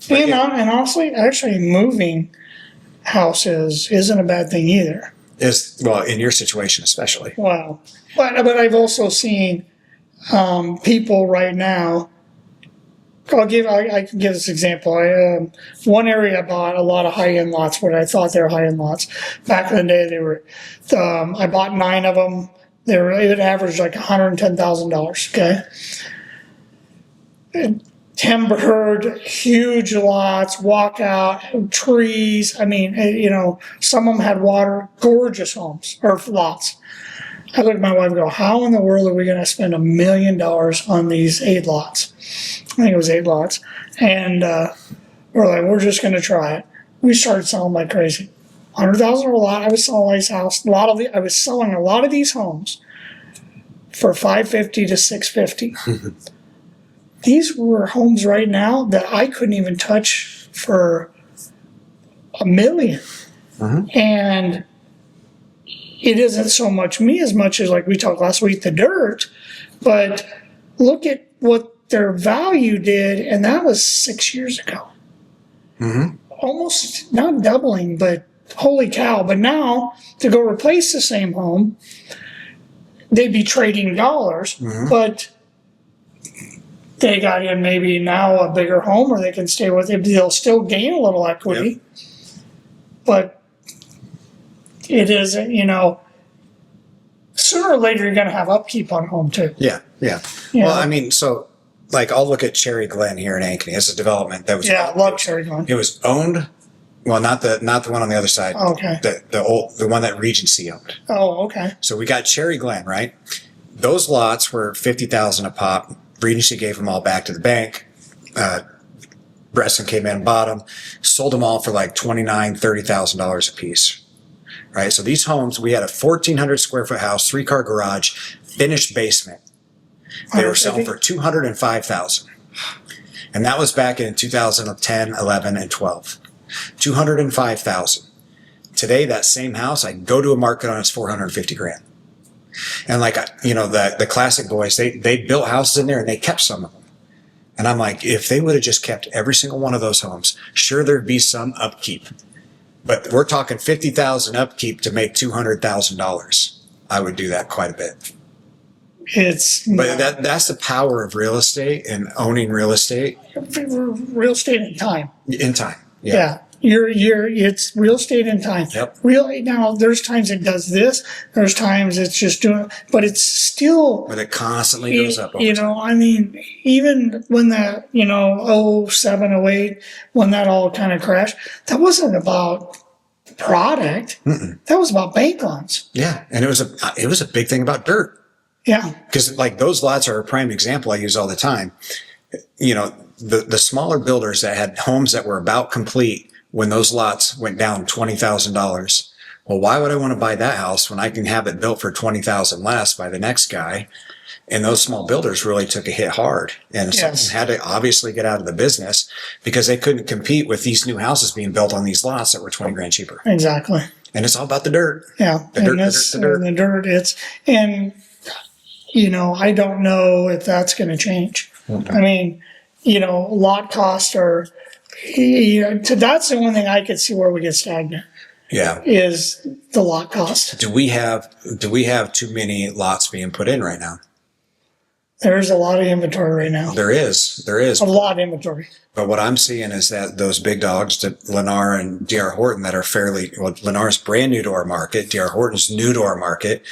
But And honestly, actually moving houses isn't a bad thing either. Well, in your situation especially. Wow. But I've also seen people right now. I can give this example. One area I bought a lot of high-end lots, what I thought they were high-end lots. Back in the day, they were. I bought 9 of them. It averaged like $110,000. Okay. And timbered, huge lots, walkout, trees. I mean, some of them had water, gorgeous homes or lots. I look at my wife and go, how in the world are we going to spend $1 million on these 8 lots? I think it was 8 lots. And we're like, we're just going to try it. We started selling like crazy. $100,000 a lot. I was selling this house. I was selling a lot of these homes for $550 to $650. These were homes right now that I couldn't even touch for $1 million. And it isn't so much me as much as, like we talked last week, the dirt. But look at what their value did, and that was 6 years ago. Almost not doubling, but holy cow. But now to go replace the same home, they'd be trading dollars, but they got in maybe now a bigger home, or they can stay with it. They'll still gain a little equity, but it is, sooner or later you're going to have upkeep on a home too. Yeah. Well, I mean, so like I'll look at Cherry Glen here in Ankeny. It's a development that was I love Cherry Glen. It was owned. Well, not the one on the other side. Okay. The one that Regency owned. Oh, okay. So we got Cherry Glen, right? Those lots were $50,000 a pop. Regency gave them all back to the bank. Bresson came in and bought them, sold them all for like $29,000, $30,000 a piece. Right? So these homes, we had a 1,400 square foot house, 3-car garage, finished basement. They were selling for $205,000. And that was back in 2010, 11, and 12. $205,000. Today, that same house, I go to a market on it's $450,000. And like, the classic boys, they built houses in there and they kept some of them. And I'm like, if they would have just kept every single one of those homes, sure, there'd be some upkeep. But we're talking $50,000 upkeep to make $200,000. I would do that quite a bit. But that's the power of real estate and owning real estate. Real estate in time. In time. Yeah. It's real estate in time. Yep. Now there's times it does this, there's times it's just doing, but it's still. But it constantly goes up. I mean, even when that, 07, 08, when that all kind of crashed, that wasn't about product. That was about bank loans. Yeah. And it was a big thing about dirt. Yeah. Because like those lots are a prime example I use all the time. The smaller builders that had homes that were about complete when those lots went down $20,000. Well, why would I want to buy that house when I can have it built for $20,000 less by the next guy? And those small builders really took a hit hard, and some had to obviously get out of the business because they couldn't compete with these new houses being built on these lots that were $20,000 cheaper. Exactly. And it's all about the dirt. Yeah. The dirt. I don't know if that's going to change. I mean, lot costs are, that's the one thing I could see where we get stagnant. Yeah. Is the lot cost. Do we have too many lots being put in right now? There's a lot of inventory right now. There is. A lot of inventory. But what I'm seeing is that those big dogs, Lennar and D.R. Horton, that are Lennar's brand new to our market, D.R. Horton's new to our market,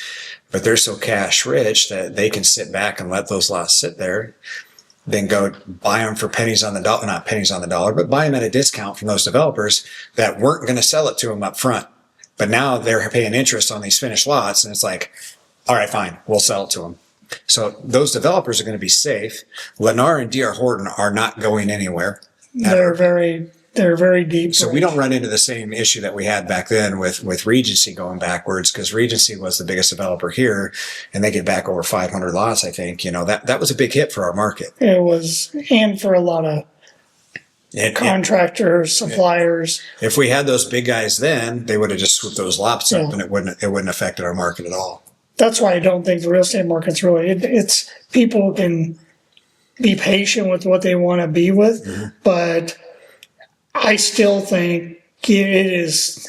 but they're so cash rich that they can sit back and let those lots sit there, then go buy them for pennies on the dollar, not pennies on the dollar, but buy them at a discount from those developers that weren't going to sell it to them up front. But now they're paying interest on these finished lots, and it's like, all right, fine, we'll sell it to them. So those developers are going to be safe. Lennar and D.R. Horton are not going anywhere. They're very deep. So we don't run into the same issue that we had back then with Regency going backwards, because Regency was the biggest developer here, and they get back over 500 lots, I think. That was a big hit for our market. It was, and for a lot of contractors, suppliers. If we had those big guys then, they would have just swooped those lots up, and it wouldn't affected our market at all. That's why I don't think the real estate market's really, it's people can be patient with what they want to be with, but I still think it is,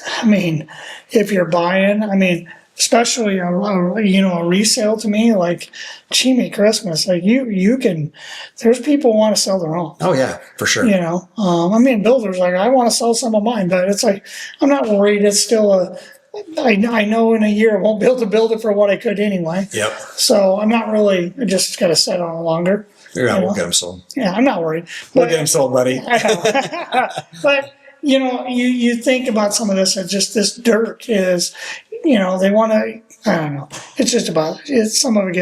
if you're buying, especially a resale to me, like, Jimmy Christmas, like you can, there's people who want to sell their own. Oh yeah, for sure. Builders, like, I want to sell some of mine, but it's like, I'm not worried. It's still I know in a year I won't be able to build it for what I could anyway. Yep. So I'm not really, I just got to set on it longer. Yeah, you we'll know? get them sold. Yeah, I'm not worried. We'll get them sold, buddy. I know. But, you think about some of this, it's just this dirt is, they want to, I don't know. It's just some of it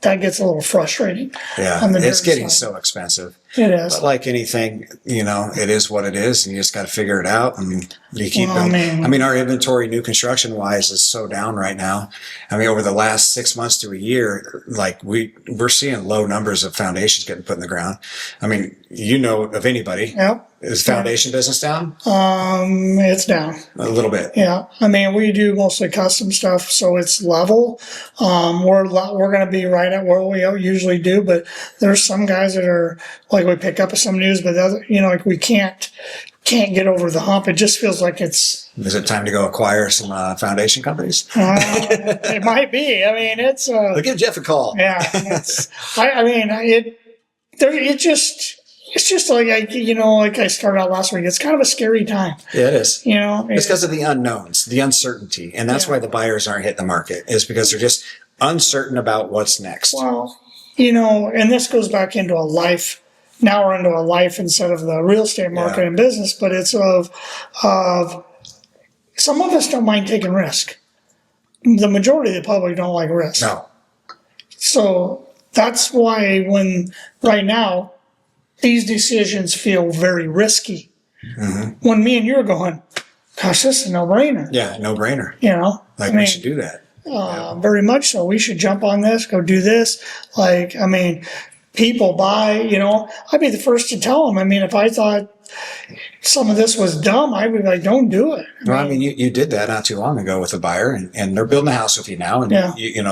that gets a little frustrating. Yeah, on the it's dirt getting side. so expensive. It is. But like anything, it is what it is, and you just got to figure it out. And you keep Well, building. I mean, our inventory, new construction wise, is so down right now. I mean, over the last 6 months to a year, like we're seeing low numbers of foundations getting put in the ground. I mean, of anybody. Yep. Is foundation business down? It's down. A little bit. Yeah, I mean, we do mostly custom stuff, so it's level. We're going to be right at where we usually do, but there's some guys that are like we pick up some news, but like we can't get over the hump. It just feels like it's. Is it time to go acquire some foundation companies? It might be. I mean, it's. I'll give Jeff a call. Yeah, It's just like like I started out last week. It's kind of a scary time. Yeah, it is. It's because It's of the unknowns, the uncertainty, and that's why the buyers aren't hitting the market. Is because they're just uncertain about what's next. well, and this goes back into a life. Now we're into a life instead of the real estate market and business, but it's of some of us don't mind taking risk. The majority of the public don't like risk. No. So that's why right now, these decisions feel very risky. Mm-hmm. When me and you are going, gosh, this is a no-brainer. Yeah, no brainer. We should do that. Very much so. We should jump on this, go do this. People buy, I'd be the first to tell them. I mean, if I thought some of this was dumb, I'd be like, don't do it. You did that not too long ago with a buyer, and they're building a house with you now, and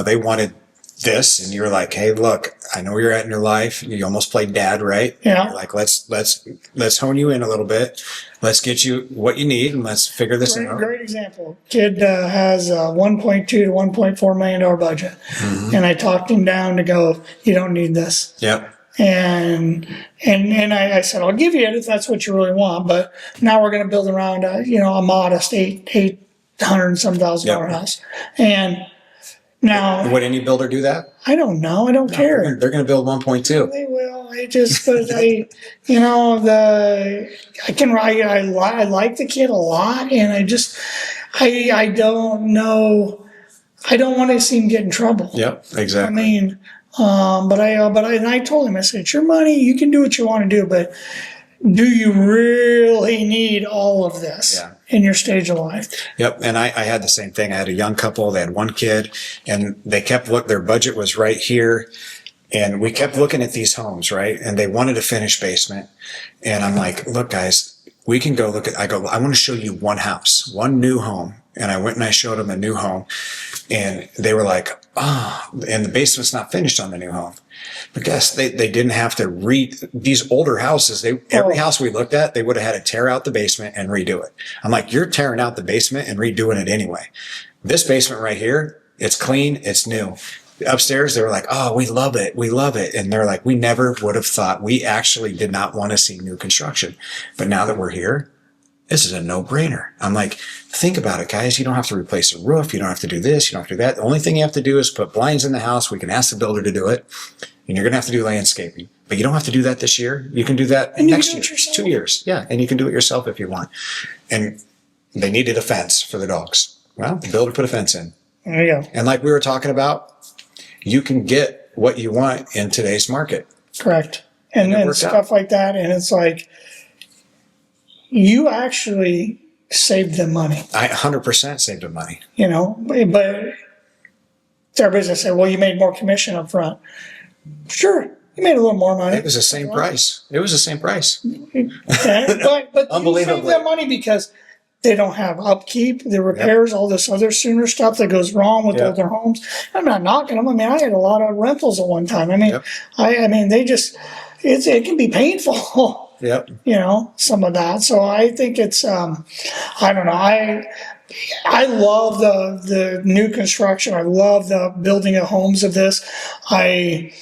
they wanted this, and you're like, hey, look, I know where you're at in your life. You almost played dad, right? Yeah. You're like, let's hone you in a little bit. Let's get you what you need, and let's figure this out. Great example. Kid has a $1.2 to $1.4 million budget, and I talked him down to go, you don't need this. Yep. And I said, I'll give you it if that's what you really want, but now we're going to build around a modest $800 and some thousand dollar house. And now, would any builder do that? I don't know. I don't care. They're going to build 1.2. They will. I like the kid a lot, and I don't know. I don't want to see him get in trouble. Yep, exactly. I mean, but I told him, I said, it's your money. You can do what you want to do, but do you really need all of this in your stage of life? Yep. And I had the same thing. I had a young couple. They had one kid, and they kept their budget was right here. And we kept looking at these homes, right? And they wanted a finished basement. And I'm like, look, guys, we can go look at, I want to show you one house, one new home. And I went and I showed them a new home, and they were like, and the basement's not finished on the new home. But guess they didn't have to these older houses. Every house we looked at, they would have had to tear out the basement and redo it. I'm like, you're tearing out the basement and redoing it anyway. This basement right here, it's clean, it's new. Upstairs, they were like, oh, we love it. We love it. And they're like, we never would have thought, we actually did not want to see new construction. But now that we're here, this is a no-brainer. I'm like, think about it, guys. You don't have to replace a roof. You don't have to do this. You don't have to do that. The only thing you have to do is put blinds in the house. We can ask the builder to do it. And you're going to have to do landscaping. But you don't have to do that this year. You can do that next year, 2 years. Yeah, and you can do it yourself if you want. And they needed a fence for the dogs. Well, the builder put a fence in. There you go. And like we were talking about, you can get what you want in today's market. Correct. And stuff like that. And it's like, you actually saved them money. I 100% saved them money. But everybody's going to say, well, you made more commission up front. Sure, you made a little more money. It was the same price. It was the same price. Okay. But you saved them money because they don't have upkeep, the repairs, all this other sooner stuff that goes wrong with their homes. I'm not knocking them. I mean, I had a lot of rentals at one time. I mean, it can be painful. Yep. Some of that. So I think it's, I don't know. I love the new construction. I love the building of homes of this. Like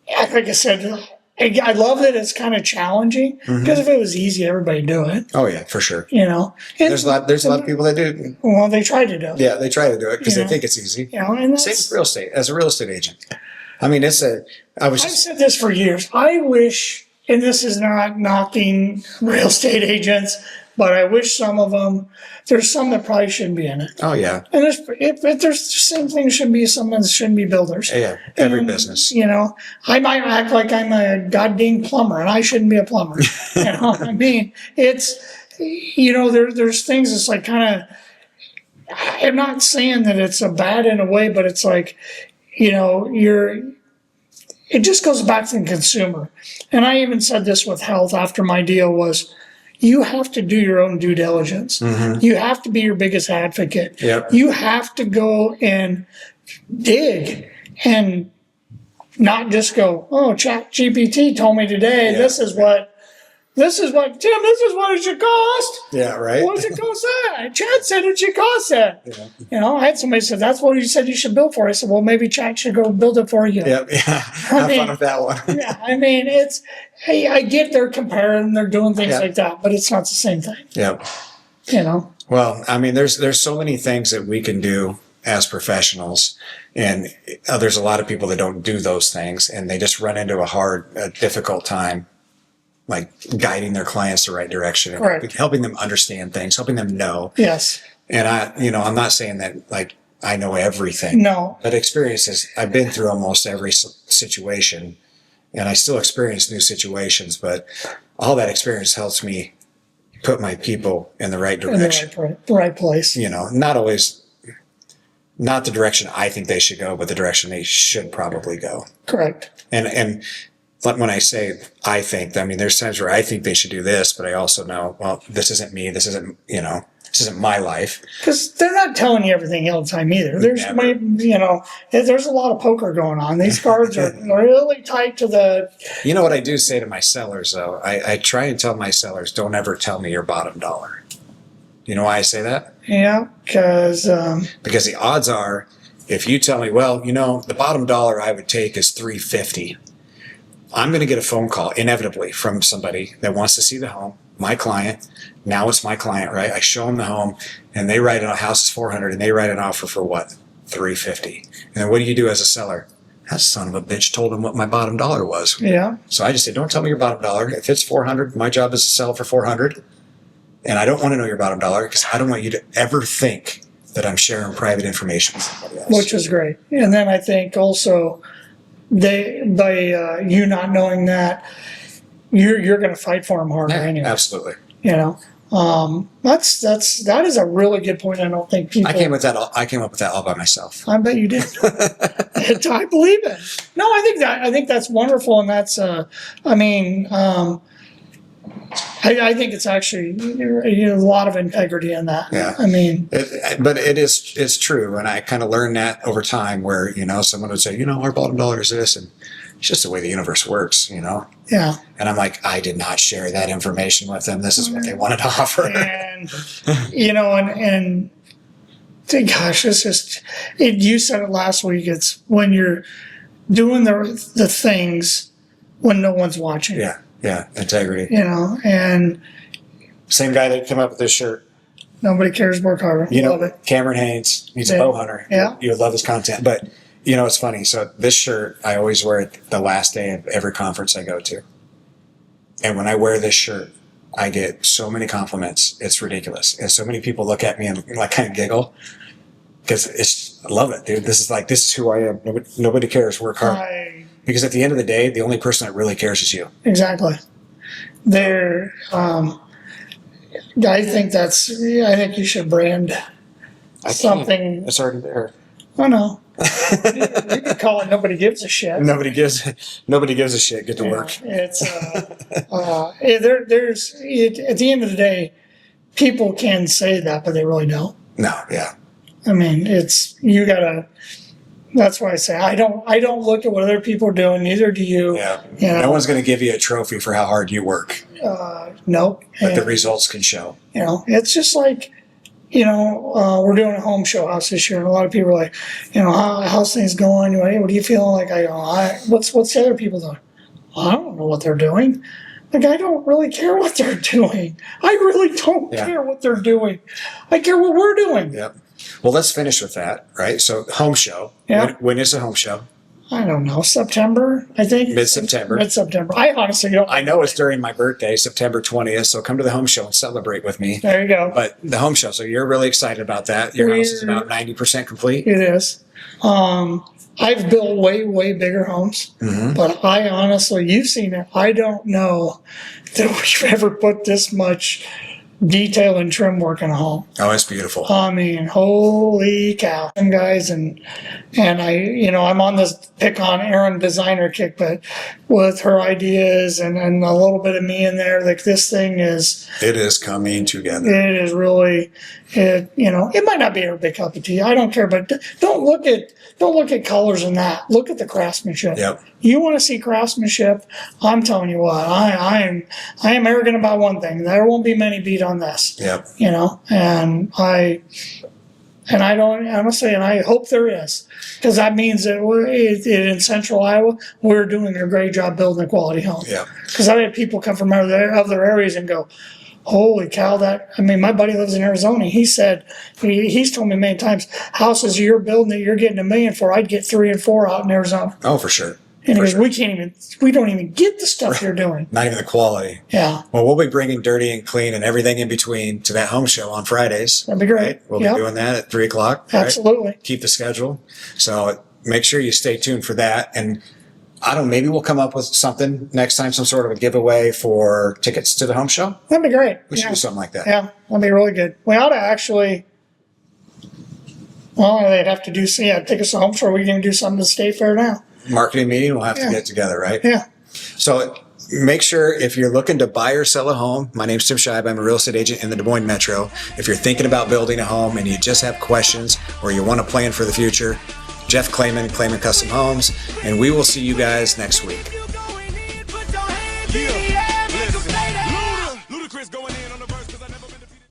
I said, I love that it's kind of challenging because if it was easy, everybody'd do it. Oh yeah, for sure. And, There's a lot of people that do. Well, they try to do it. Yeah, they try to do it because they think it's easy. And Same with real estate. As a real estate agent, I mean, I've said this for years. I wish, and this is not knocking real estate agents, but I wish some of them. There's some that probably shouldn't be in it. Oh yeah. And if there's the same thing should be some that shouldn't be builders. Yeah. Every business. I might act like I'm a goddamn plumber and I shouldn't be a plumber. I mean, it's there's things that's like kind of. I'm not saying that it's a bad in a way, but it's like, it just goes back to the consumer. And I even said this with health after my deal was, you have to do your own due diligence. You have to be your biggest advocate. Yep. You have to go and dig and not just go, oh, ChatGPT told me today this is what Tim, this is what it should cost. Yeah, right. What does it cost that? Chad said it should cost that. Yeah. I had somebody say, that's what you said you should build for. I said, well, maybe Chad should go build it for you. Yep. Yeah. Have fun with that one. Yeah. I mean, hey, I get they're comparing, they're doing things like that, but it's not the same thing. Yep. Well, I mean, there's so many things that we can do as professionals, and there's a lot of people that don't do those things, and they just run into a difficult time, like guiding their clients the right direction, and helping them understand things, helping them know. Yes. And I'm not saying that like I know everything. No. But experiences, I've been through almost every situation, and I still experience new situations, but all that experience helps me put my people in the right direction. The right place. Not always, not the direction I think they should go, but the direction they should probably go. Correct. And when I say I think, I mean, there's times where I think they should do this, but I also know, well, this isn't me. This isn't my life. Because they're not telling you everything all the time either. There's, there's a lot of poker going on. These cards are really tight to the. You know what I do say to my sellers, though? I try and tell my sellers, don't ever tell me your bottom dollar. You know why I say that? Yeah, because the odds are, if you tell me, well, the bottom dollar I would take is $350. I'm going to get a phone call inevitably from somebody that wants to see the home, my client. Now it's my client, right? I show them the home and they write a house is $400 and they write an offer for what? $350. And then what do you do as a seller? That son of a bitch told him what my bottom dollar was. Yeah. So I just said, don't tell me your bottom dollar. If it's $400, my job is to sell it for $400. And I don't want to know your bottom dollar because I don't want you to ever think that I'm sharing private information with somebody else. Which is great. And then I think also by you not knowing that, you're going to fight for them harder anyway. Absolutely. That is a really good point. I don't think people. I came up with that all by myself. I bet you did. I believe it. No, I think that's wonderful, and that's. I think it's actually a lot of integrity in that. Yeah. But it's true, and I kind of learned that over time. Where someone would say, our bottom dollar is this, and it's just the way the universe works, Yeah. And I'm like, I did not share that information with them. This is what they wanted to offer. And gosh, it's just you said it last week. It's when you're doing the things when no one's watching. Yeah. Yeah, integrity. And same guy that came up with this shirt. Nobody cares more harder. Love it. Cameron Haynes. He's a bow hunter. Yeah. You would love his content. But it's funny. So this shirt, I always wear it the last day of every conference I go to. And when I wear this shirt, I get so many compliments. It's ridiculous. And so many people look at me and like kind of giggle because I love it, dude. This is who I am. Nobody cares. Work hard. Because at the end of the day, the only person that really cares is you. Exactly. I think you should brand something. It's already there. Oh no. You could call it "Nobody Gives a Shit." Nobody gives a shit. Get to work. It's there's at the end of the day, people can say that, but they really don't. No. Yeah. I mean, you gotta. That's why I say I don't look at what other people are doing. Neither do you. Yeah. No one's going to give you a trophy for how hard you work. Nope. But the results can show. It's just like, we're doing a home show house this year, and a lot of people are like, how's things going? Hey, what are you feeling? Like, what's the other people doing? I don't know what they're doing. Like, I don't really care what they're doing. I really don't care what they're doing. I care what we're doing. Yep. Well, let's finish with that, right? So, home show. Yeah. When is the home show? I don't know. September, I think. Mid-September. Mid-September. I honestly don't. I know it's during my birthday, September 20th, so come to the home show and celebrate with me. There you go. But the home show, so you're really excited about that. Your house is about 90% complete? It is. I've built way, way bigger homes, but I honestly, you've seen it. I don't know that we've ever put this much detail and trim work in a home. Oh, it's beautiful. I mean, holy cow. And guys, and I'm on this pick on Erin designer kick, but with her ideas and a little bit of me in there, like this thing is. It is coming together. It is really, it might not be a big cup of tea. I don't care, but don't look at colors and that. Look at the craftsmanship. Yep. You want to see craftsmanship? I'm telling you what, I am arrogant about one thing. There won't be many beat on this. Yep. And I don't honestly, and I hope there is, because that means that in Central Iowa, we're doing a great job building a quality home. Yeah. Because I've had people come from other areas and go, holy cow, my buddy lives in Arizona. He said, he's told me many times, houses you're building that you're getting $1 million for, I'd get 3 and 4 out in Arizona. Oh, for sure. And he goes, we don't even get the stuff you're doing. Not even the quality. Yeah. Well, we'll be bringing dirty and clean and everything in between to that home show on Fridays. That'd be great. Right? We'll be doing that at 3 o'clock. Absolutely. Right? Keep the schedule. So make sure you stay tuned for that. And I don't know, maybe we'll come up with something next time, some sort of a giveaway for tickets to the home show. That'd be great. We should do something like that. Yeah, that'd be really good. We ought to actually, they'd have to do, take us to home show. We can do something to State Fair now. Marketing meeting, we'll have to get together, right? Yeah. So make sure if you're looking to buy or sell a home, my name's Tim Scheib. I'm a real estate agent in the Des Moines Metro. If you're thinking about building a home and you just have questions or you want to plan for the future, Jeff Claman, Claman Custom Homes, and we will see you guys next week. Yeah.